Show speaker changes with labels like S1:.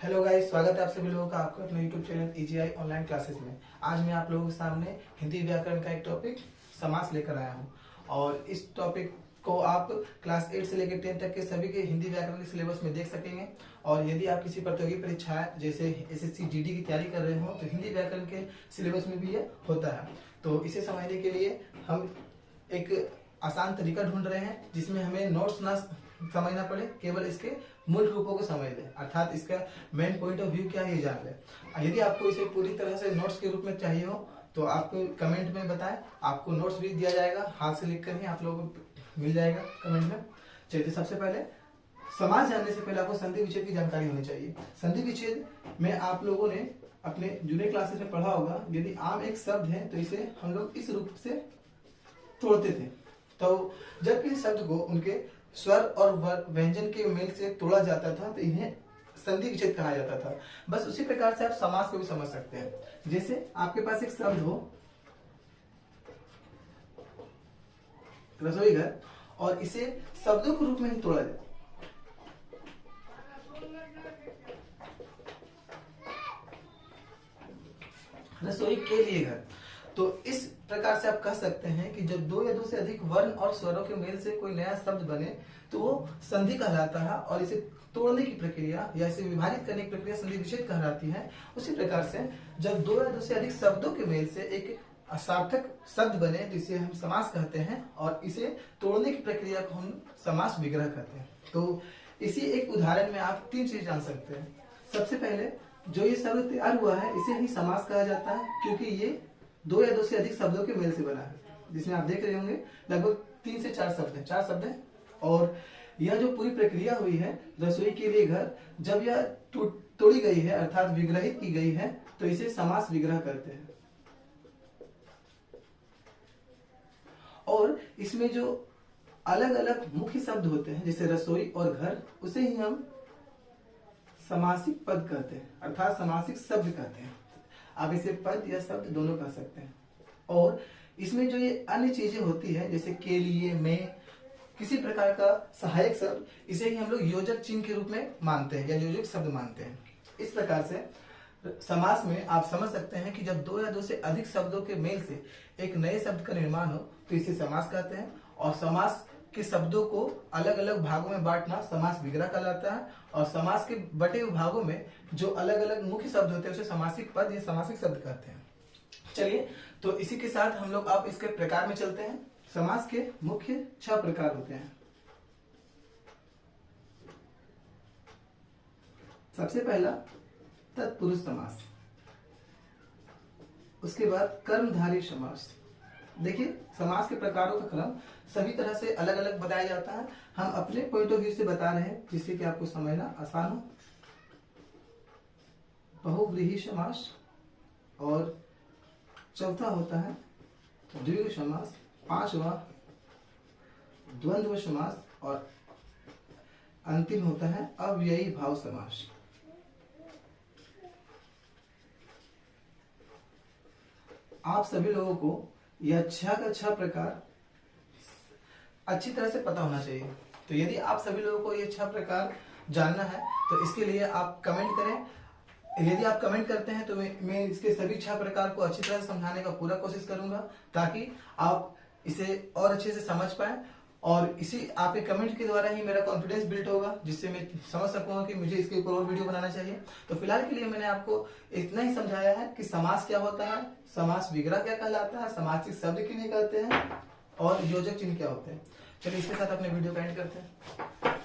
S1: Hello guys, स्वागत है आप सभी लोगों का आपके अपने YouTube channel EGI online classes में। आज मैं आप लोगों के सामने हिंदी व्याकरण का एक टॉपिक समास लेकर आया हूं और इस टॉपिक को आप क्लास 8 से लेकर 10 तक के सभी के हिंदी व्याकरण के सिलेबस में देख सकेंगे। और यदि आप किसी प्रतियोगी परीक्षा जैसे SSC GD की तैयारी कर रहे हो तो हिंदी व्याकरण के सिलेबस में भी ये होता है। तो इसे समझने के लिए हम एक आसान तरीका ढूंढ रहे हैं जिसमें हमें नोट्स ना समझना पड़े, केवल इसके मूल रूपों को समझ लें, अर्थात इसका मेन पॉइंट ऑफ व्यू क्या है ये जान लें। यदि आपको इसे पूरी तरह से नोट्स के रूप में चाहिए हो तो आप कमेंट में बताएं, आपको नोट्स भी दिया जाएगा, हाथ से लिख कर ही आप लोगों को मिल जाएगा कमेंट में। चलिए, सबसे पहले समास जानने से पहले आपको संधि विच्छेद की जानकारी होनी चाहिए। संधि विच्छेद में आप लोगों ने अपने जूनियर क्लासेस में पढ़ा होगा, यदि आम एक शब्द है तो इसे हम लोग इस रूप से तोड़ते थे। तो जब किसी शब्द को उनके स्वर और व्यंजन के मेल से तोड़ा जाता था तो इन्हें संधि विच्छेद कहा जाता था। बस उसी प्रकार से आप समास को भी समझ सकते हैं। जैसे आपके पास एक शब्द हो रसोई घर और इसे शब्दों के रूप में ही तोड़ा जाए। रसोई के लिए घर, तो इस प्रकार से आप कह सकते हैं कि जब दो या दो से अधिक वर्ण और स्वरों के मेल से कोई नया शब्द बने तो वो संधि कहलाता है और इसे तोड़ने की प्रक्रिया या इसे विभाजित करने की प्रक्रिया संधि विच्छेद कहलाती है। उसी प्रकार से जब दो या दो से अधिक शब्दों के मेल से एक सार्थक शब्द बने तो इसे हम समास कहते हैं और इसे तोड़ने की प्रक्रिया को हम समास विग्रह कहते हैं। तो इसी एक उदाहरण में आप तीन चीज जान सकते हैं। सबसे पहले, जो ये शब्द तैयार हुआ है इसे ही समास कहा जाता है क्योंकि ये दो या दो से अधिक शब्दों के मेल से बना है, जिसमें आप देख रहे होंगे लगभग 3 से 4 शब्द हैं, 4 शब्द हैं। और यह जो पूरी प्रक्रिया हुई है रसोई के लिए घर, जब यह तोड़ी गई है अर्थात विग्रहित की गई है तो इसे समास विग्रह कहते हैं। और इसमें जो अलग अलग मुख्य शब्द होते हैं जैसे रसोई और घर, उसे ही हम समासिक पद कहते हैं अर्थात समासिक शब्द कहते हैं। आप इसे पद या शब्द दोनों कह सकते हैं। और इसमें जो ये अन्य चीजें होती है जैसे के लिए, में, किसी प्रकार का सहायक शब्द, इसे ही हम लोग योजक चिन्ह के रूप में मानते हैं या योजक शब्द मानते हैं। इस प्रकार से समास में आप समझ सकते हैं कि जब दो या दो से अधिक शब्दों के मेल से एक नए शब्द का निर्माण हो तो इसे समास कहते हैं। और समास के शब्दों को अलग अलग भागों में बांटना समास विग्रह कहलाता है। और समास के बटे हुए भागों में जो अलग अलग मुख्य शब्द होते हैं उसे समासिक पद या समासिक शब्द कहते हैं। चलिए, तो इसी के साथ हम लोग अब इसके प्रकार में चलते हैं। समास के मुख्य 6 प्रकार होते हैं। सबसे पहला तत्पुरुष समास, उसके बाद कर्मधारय समास। देखिए, समास के प्रकारों का क्रम सभी तरह से अलग अलग बताया जाता है, हम अपने पॉइंट ऑफ व्यू से बता रहे हैं जिससे कि आपको समझना आसान हो। बहुव्रीहि समास, और चौथा होता है द्विगु समास, 5वां द्वंद्व समास और अंतिम होता है अव्ययी भाव समास। आप सभी लोगों को यह 6 का 6 प्रकार अच्छी तरह से पता होना चाहिए। तो यदि आप सभी लोगों को ये 6 प्रकार जानना है तो इसके लिए आप कमेंट करें। यदि आप कमेंट करते हैं तो मैं इसके सभी 6 प्रकार को अच्छी तरह से समझाने का पूरा कोशिश करूंगा ताकि आप इसे और अच्छे से समझ पाए। और इसी आपके कमेंट के द्वारा ही मेरा कॉन्फिडेंस बिल्ड होगा, जिससे मैं समझ सकूंगा कि मुझे इसके ऊपर और वीडियो बनाना चाहिए। तो फिलहाल के लिए मैंने आपको इतना ही समझाया है कि समास क्या होता है, समास विग्रह क्या कहलाता है, समासिक शब्द किन्हें कहते हैं और योजक चिन्ह क्या होते हैं। चलिए, इसके साथ अपने वीडियो का एंड करते हैं।